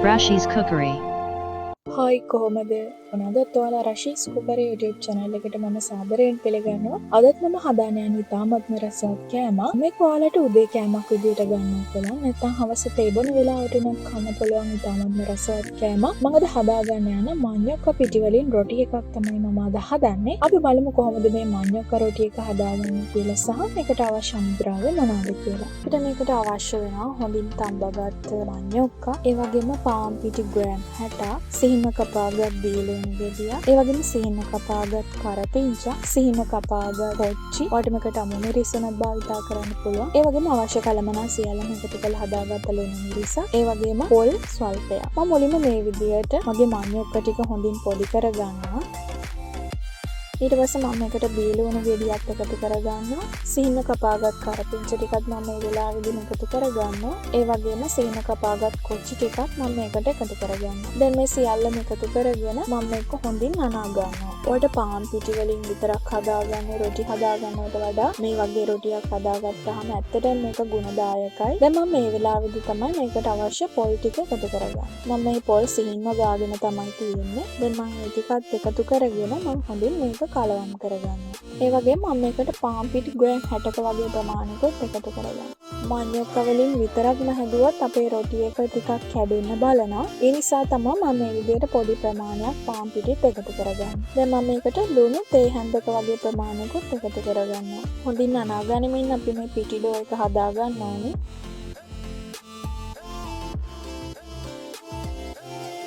Rashi's Cookery. Hi කොහොමද? මොනවාද ඔයාලා රශීස් කුකරේ YouTube channel එකට මම සාදරයෙන් පිළිගන්නවා. අදත් මම හදාන යන ඉතාමත්ම රසවත් කෑමක්. මේක ඔයාලට උදේ කෑමක් විදියට ගන්න පුළුවන්. නැත්නම් හවස තේ බොන වෙලාවට උනත් කන්න පුළුවන් ඉතාමත්ම රසවත් කෑමක්. මම අද හදාගන්න යන මඤ්ඤොක්ක පිටි වලින් රොටි එකක් තමයි මම අද හදන්නේ. අපි බලමු කොහොමද මේ මඤ්ඤොක්ක රොටි එක හදාගන්නේ කියලා සහ මේකට අවශ්‍ය අමුද්‍රව්‍ය මොනවද කියලා. අපිට මේකට අවශ්‍ය වෙනවා හොඳින් තඹගත් මඤ්ඤොක්ක, ඒ වගේම පාන් පිටි ග්‍රෑම් 60, සිහින කපාගත් බීලුණු ගෙඩිය, ඒ වගේම සිහින කපාගත් කරපිංචා, සිහින කපාගත් කොච්චි, වටමකට අමු මිරිස් උනත් භාවිතා කරන්න පුළුවන්. ඒ වගේම අවශ්‍ය කලමනා සියල්ලම එකතු කරලා හදාගත්ත ලුණු මිරිස, ඒ වගේම පොල් ස්වල්පයක්. මම මුලින්ම මේ විදියට මගේ මඤ්ඤොක්ක ටික හොඳින් පොඩි කරගන්නවා. ඊට පස්සේ මම මේකට බීලුණු ගෙඩියක් එකතු කරගන්නවා. සිහින කපාගත් කරපිංචා ටිකත් මම මේ වෙලාවෙදී එකතු කරගන්නවා. ඒ වගේම සිහින කපාගත් කොච්චි ටිකක් මම මේකට එකතු කරගන්නවා. දැන් මේ සියල්ලම එකතු කරගෙන මම මේක හොඳින් අනා ගන්නවා. ඔයාලට පාන් පිටි වලින් විතරක් හදාගන්න රොටි හදාගන්නවට වඩා මේ වගේ රොටියක් හදාගත්තාම ඇත්තටම මේක ගුණදායකයි. දැන් මම මේ වෙලාවෙදී තමයි මේකට අවශ්‍ය පොල් ටික එකතු කරගන්නේ. මම මේ පොල් සිහින්ව ගාගෙන තමයි තියෙන්නේ. දැන් මම මේ ටිකත් එකතු කරගෙන මම හොඳින් මේක කලවම් කරගන්නවා. ඒ වගේම මම මේකට පාන් පිටි ග්‍රෑම් 60ක වගේ ප්‍රමාණයකට එකතු කරගන්නවා. මඤ්ඤොක්ක වලින් විතරක්ම හැදුවත් අපේ රොටි එක ටිකක් කැඩෙන්න බලනවා. ඒ නිසා තමයි මම මේ විදිහට පොඩි ප්‍රමාණයක් පාන් පිටිත් එකතු කරගන්නේ. දැන් මම මේකට ලුණු තේ හැන්දක වගේ ප්‍රමාණයකට එකතු කරගන්නවා. හොඳින් අනාගනිමින් අපි මේ පිටි ඩෝ එක හදා ගන්න ඕනේ.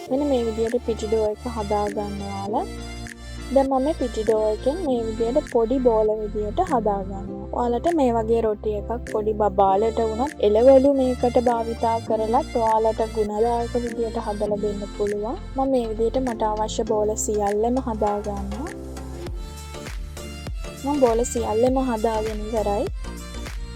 මෙන්න මේ විදිහට පිටි ඩෝ එක හදා ගන්නවා. දැන් මම මේ පිටි ඩෝ එකෙන් මේ විදිහට පොඩි බෝල විදිහට හදා ගන්නවා. ඔයාලට මේ වගේ රොටි එකක් පොඩි බබාලට වුණත් එළවලු මේකට භාවිතා කරලා ඔයාලට ගුණදායක විදිහට හදලා දෙන්න පුළුවන්. මම මේ විදිහට මට අවශ්‍ය බෝල සියල්ලම හදා ගන්නවා. මම බෝල සියල්ලම හදාගෙන ඉවරයි.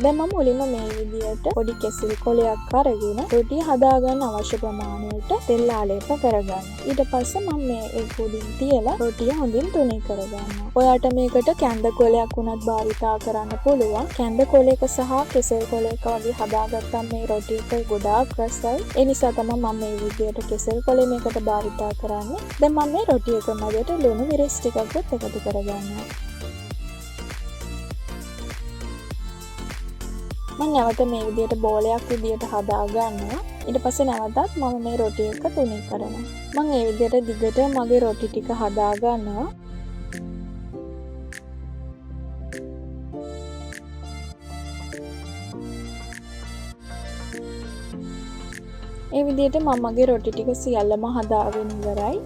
දැන් මම මුලින්ම මේ විදිහට පොඩි කෙසෙල් කොලයක් අරගෙන රොටි හදාගන්න අවශ්‍ය ප්‍රමාණයට තෙල් ආලේප කරගන්නවා. ඊට පස්සේ මම මේ ඒක උඩින් තියලා රොටිය හොඳින් තුනී කරගන්නවා. ඔයාලට මේකට කැඳ කොලයක් උනත් භාවිතා කරන්න පුළුවන්. කැඳ කොලයක සහ කෙසෙල් කොලයක වගේ හදාගත්තම මේ රොටි එක ගොඩාක් රසයි. ඒ නිසා තමයි මම මේ විදිහට කෙසෙල් කොලේ මේකට භාවිතා කරන්නේ. දැන් මම මේ රොටි එක මැදට ලුණු මිරිස් ටිකක් එකතු කරගන්නවා. මම නැවත මේ විදිහට බෝලයක් විදිහට හදා ගන්නවා. ඊට පස්සේ නැවතත් මම මේ රොටි එක තුනී කරනවා. මම මේ විදිහට දිගට මගේ රොටි ටික හදා ගන්නවා. මේ විදිහට මම මගේ රොටි ටික සියල්ලම හදාගෙන ඉවරයි.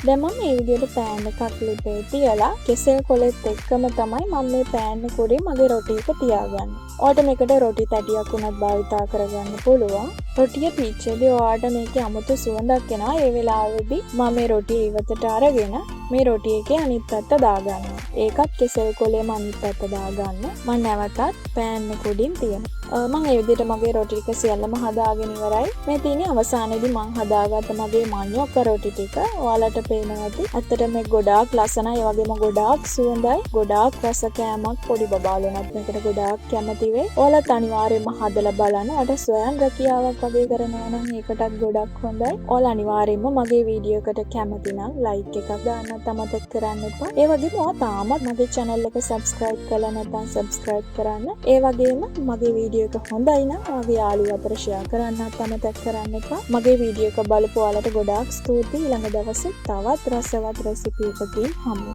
දැන් මම මේ විදිහට පෑන් එකක් ලිපේ තියලා කෙසෙල් කොලෙත් එක්කම තමයි මම මේ පෑන් එක උඩේ මගේ රොටි එක තියාගන්නේ. ඔයාලට මේකට රොටි තැටියක් උනත් භාවිතා කරගන්න පුළුවන්. රොටිය පීච්චේදී ඔයාලට මේකේ අමුතු සුවඳක් එනවා. ඒ වෙලාවේදී මම මේ රොටිය ඉවතට අරගෙන මේ රොටි එකේ අනිත් පැත්ත දාගන්නවා. ඒකත් කෙසෙල් කොලේම අනිත් පැත්ත දාගන්න. මම නැවතත් පෑන් එක උඩින් තියනවා. මම මේ විදිහට මගේ රොටි ටික සියල්ලම හදාගෙන ඉවරයි. මේ තියෙන්නේ අවසානයේදී මම හදාගත්ත මගේ මඤ්ඤොක්ක රොටි ටික. ඔයාලට පේනවා ඇති. ඇත්තට මේ ගොඩාක් ලස්සනයි. ඒ වගේම ගොඩාක් සුවඳයි. ගොඩාක් රස කෑමක්. පොඩි බබාලුණත් මේකට ගොඩාක් කැමති වෙයි. ඔයාලත් අනිවාර්යයෙන්ම හදලා බලන්න. අට සොයන් රැකියාවක් වගේ කරනවා නම් ඒකටත් ගොඩක් හොඳයි. ඔයාලා අනිවාර්යයෙන්ම මගේ වීඩියෝ එකට කැමති නම් ලයික් එකක් දාන්නත් අමතක කරන්න එපා. ඒ වගේම ඔයා තාමත් මගේ channel එක subscribe කරලා නැත්නම් subscribe කරන්න. ඒ වගේම මගේ වීඩියෝ එක හොඳයි නම් ඔයාගේ යාළුවෝ අතර share කරන්නත් අමතක කරන්න එපා. මගේ වීඩියෝ එක බලපු ඔයාලට ගොඩාක් ස්තුතියි. ඊළඟ දවසේ තවත් රසවත් රෙසිපි එකකින් හමු.